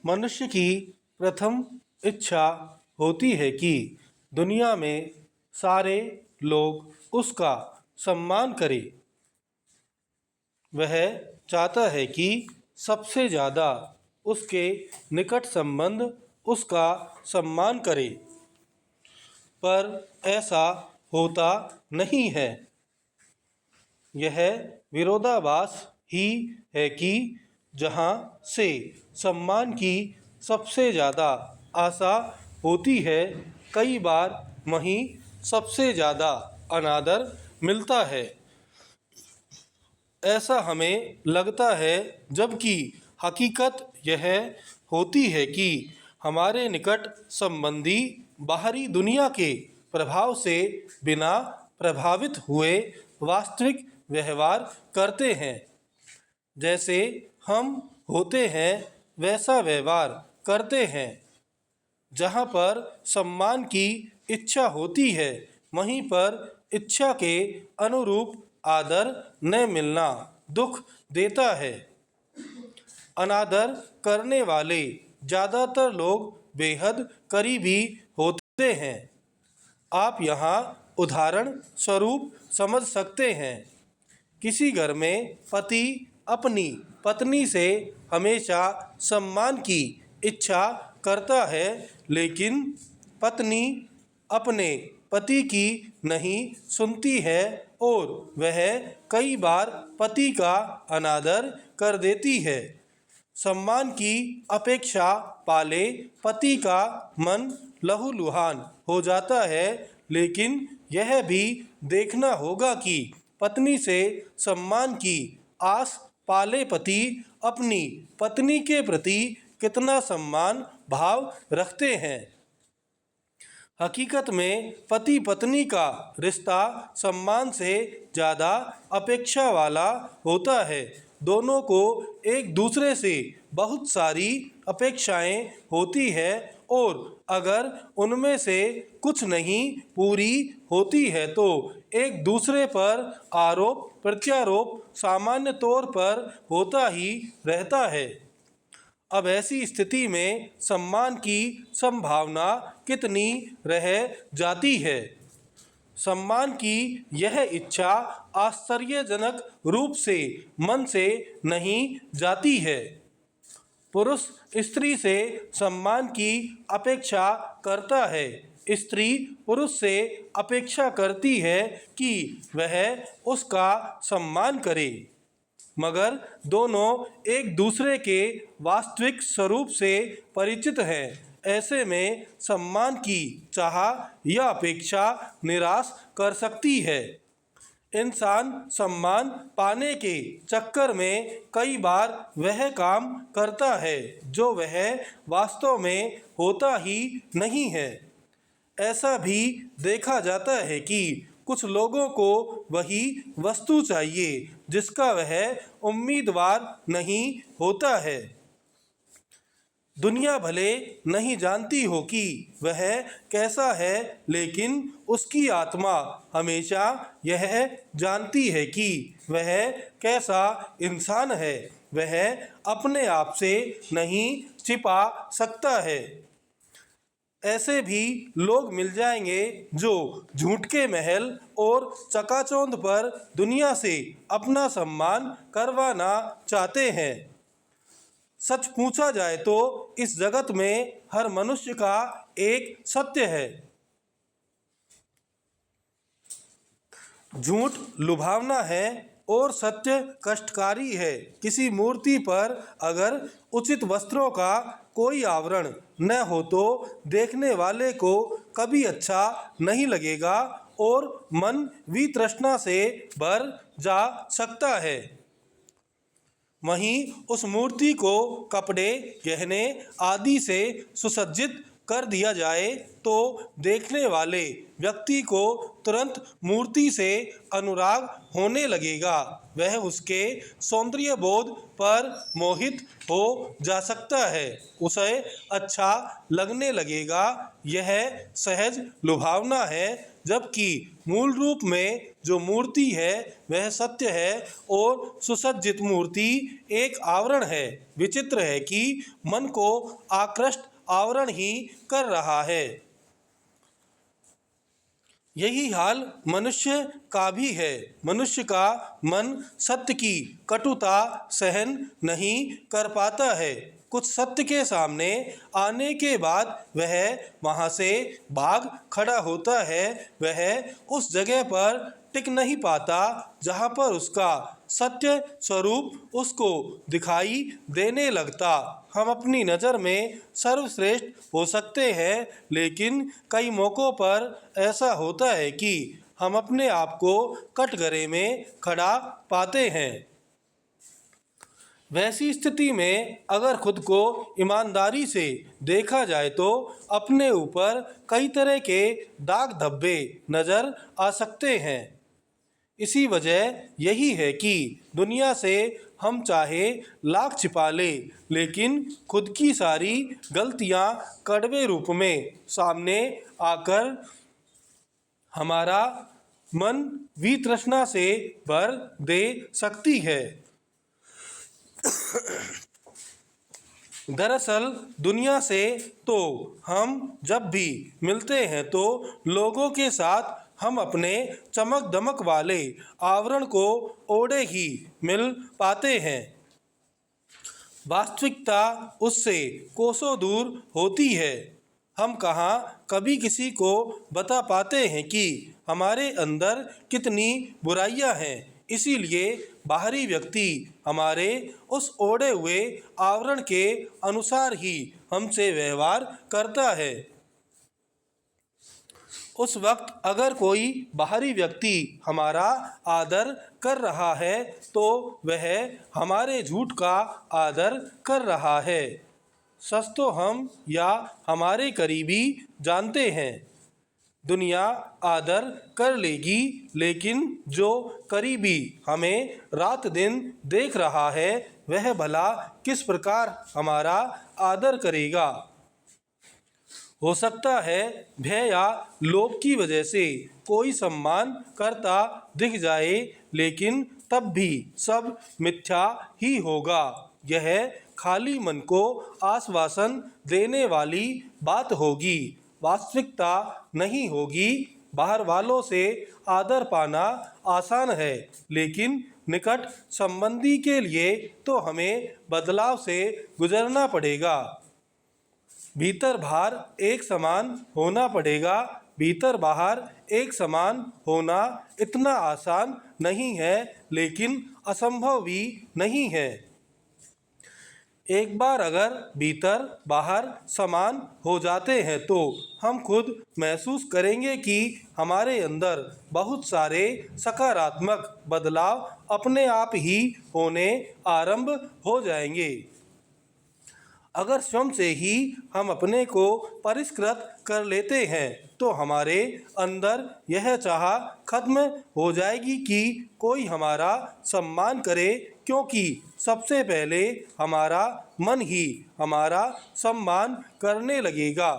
मनुष्य की प्रथम इच्छा होती है कि दुनिया में सारे लोग उसका सम्मान करें। वह चाहता है कि सबसे ज़्यादा उसके निकट संबंध उसका सम्मान करें, पर ऐसा होता नहीं है। यह विरोधाभास ही है कि जहाँ से सम्मान की सबसे ज़्यादा आशा होती है, कई बार वहीं सबसे ज़्यादा अनादर मिलता है। ऐसा हमें लगता है, जबकि हकीकत यह होती है कि हमारे निकट संबंधी बाहरी दुनिया के प्रभाव से बिना प्रभावित हुए वास्तविक व्यवहार करते हैं। जैसे हम होते हैं वैसा व्यवहार करते हैं। जहाँ पर सम्मान की इच्छा होती है, वहीं पर इच्छा के अनुरूप आदर न मिलना दुख देता है। अनादर करने वाले ज़्यादातर लोग बेहद करीबी होते हैं। आप यहाँ उदाहरण स्वरूप समझ सकते हैं। किसी घर में पति अपनी पत्नी से हमेशा सम्मान की इच्छा करता है, लेकिन पत्नी अपने पति की नहीं सुनती है और वह कई बार पति का अनादर कर देती है। सम्मान की अपेक्षा पाले पति का मन लहूलुहान हो जाता है, लेकिन यह भी देखना होगा कि पत्नी से सम्मान की आस पाले पति अपनी पत्नी के प्रति कितना सम्मान भाव रखते हैं। हकीकत में पति पत्नी का रिश्ता सम्मान से ज़्यादा अपेक्षा वाला होता है। दोनों को एक दूसरे से बहुत सारी अपेक्षाएं होती है और अगर उनमें से कुछ नहीं पूरी होती है तो एक दूसरे पर आरोप प्रत्यारोप सामान्य तौर पर होता ही रहता है। अब ऐसी स्थिति में सम्मान की संभावना कितनी रह जाती है। सम्मान की यह इच्छा आश्चर्यजनक रूप से मन से नहीं जाती है। पुरुष स्त्री से सम्मान की अपेक्षा करता है, स्त्री पुरुष से अपेक्षा करती है कि वह उसका सम्मान करे, मगर दोनों एक दूसरे के वास्तविक स्वरूप से परिचित हैं। ऐसे में सम्मान की चाह या अपेक्षा निराश कर सकती है। इंसान सम्मान पाने के चक्कर में कई बार वह काम करता है जो वह वास्तव में होता ही नहीं है। ऐसा भी देखा जाता है कि कुछ लोगों को वही वस्तु चाहिए जिसका वह उम्मीदवार नहीं होता है। दुनिया भले नहीं जानती हो कि वह कैसा है, लेकिन उसकी आत्मा हमेशा यह जानती है कि वह कैसा इंसान है। वह अपने आप से नहीं छिपा सकता है। ऐसे भी लोग मिल जाएंगे जो झूठ के महल और चकाचौंध पर दुनिया से अपना सम्मान करवाना चाहते हैं। सच पूछा जाए तो इस जगत में हर मनुष्य का एक सत्य है। झूठ लुभावना है और सत्य कष्टकारी है। किसी मूर्ति पर अगर उचित वस्त्रों का कोई आवरण न हो तो देखने वाले को कभी अच्छा नहीं लगेगा और मन वितृष्णा से भर जा सकता है। वहीं उस मूर्ति को कपड़े, गहने आदि से सुसज्जित कर दिया जाए तो देखने वाले व्यक्ति को तुरंत मूर्ति से अनुराग होने लगेगा। वह उसके सौंदर्य बोध पर मोहित हो जा सकता है, उसे अच्छा लगने लगेगा। यह सहज लुभावना है, जबकि मूल रूप में जो मूर्ति है वह सत्य है और सुसज्जित मूर्ति एक आवरण है। विचित्र है कि मन को आकृष्ट आवरण ही कर रहा है। यही हाल मनुष्य का भी है। मनुष्य का मन सत्य की कटुता सहन नहीं कर पाता है। कुछ सत्य के सामने आने के बाद वह वहाँ से भाग खड़ा होता है। वह उस जगह पर टिक नहीं पाता जहाँ पर उसका सत्य स्वरूप उसको दिखाई देने लगता। हम अपनी नज़र में सर्वश्रेष्ठ हो सकते हैं, लेकिन कई मौक़ों पर ऐसा होता है कि हम अपने आप को कटघरे में खड़ा पाते हैं। वैसी स्थिति में अगर खुद को ईमानदारी से देखा जाए तो अपने ऊपर कई तरह के दाग धब्बे नज़र आ सकते हैं। इसी वजह यही है कि दुनिया से हम चाहे लाख छिपा लें, लेकिन खुद की सारी गलतियां कड़वे रूप में सामने आकर हमारा मन वितृष्णा से भर दे सकती है। दरअसल दुनिया से तो हम जब भी मिलते हैं तो लोगों के साथ हम अपने चमक दमक वाले आवरण को ओढ़े ही मिल पाते हैं। वास्तविकता उससे कोसों दूर होती है। हम कहाँ कभी किसी को बता पाते हैं कि हमारे अंदर कितनी बुराइयां हैं। इसीलिए बाहरी व्यक्ति हमारे उस ओढ़े हुए आवरण के अनुसार ही हमसे व्यवहार करता है। उस वक्त अगर कोई बाहरी व्यक्ति हमारा आदर कर रहा है तो वह हमारे झूठ का आदर कर रहा है। सच तो हम या हमारे करीबी जानते हैं। दुनिया आदर कर लेगी, लेकिन जो करीबी हमें रात दिन देख रहा है वह भला किस प्रकार हमारा आदर करेगा। हो सकता है भय या लोभ की वजह से कोई सम्मान करता दिख जाए, लेकिन तब भी सब मिथ्या ही होगा। यह खाली मन को आश्वासन देने वाली बात होगी, वास्तविकता नहीं होगी। बाहर वालों से आदर पाना आसान है, लेकिन निकट संबंधी के लिए तो हमें बदलाव से गुजरना पड़ेगा। भीतर बाहर एक समान होना पड़ेगा। भीतर बाहर एक समान होना इतना आसान नहीं है, लेकिन असंभव भी नहीं है। एक बार अगर भीतर बाहर समान हो जाते हैं तो हम खुद महसूस करेंगे कि हमारे अंदर बहुत सारे सकारात्मक बदलाव अपने आप ही होने आरंभ हो जाएंगे। अगर स्वयं से ही हम अपने को परिष्कृत कर लेते हैं तो हमारे अंदर यह चाह खत्म हो जाएगी कि कोई हमारा सम्मान करे, क्योंकि सबसे पहले हमारा मन ही हमारा सम्मान करने लगेगा।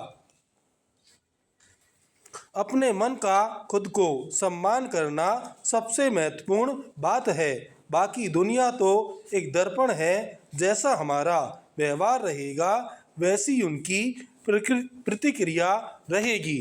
अपने मन का खुद को सम्मान करना सबसे महत्वपूर्ण बात है। बाकी दुनिया तो एक दर्पण है। जैसा हमारा व्यवहार रहेगा वैसी उनकी प्रतिक्रिया रहेगी।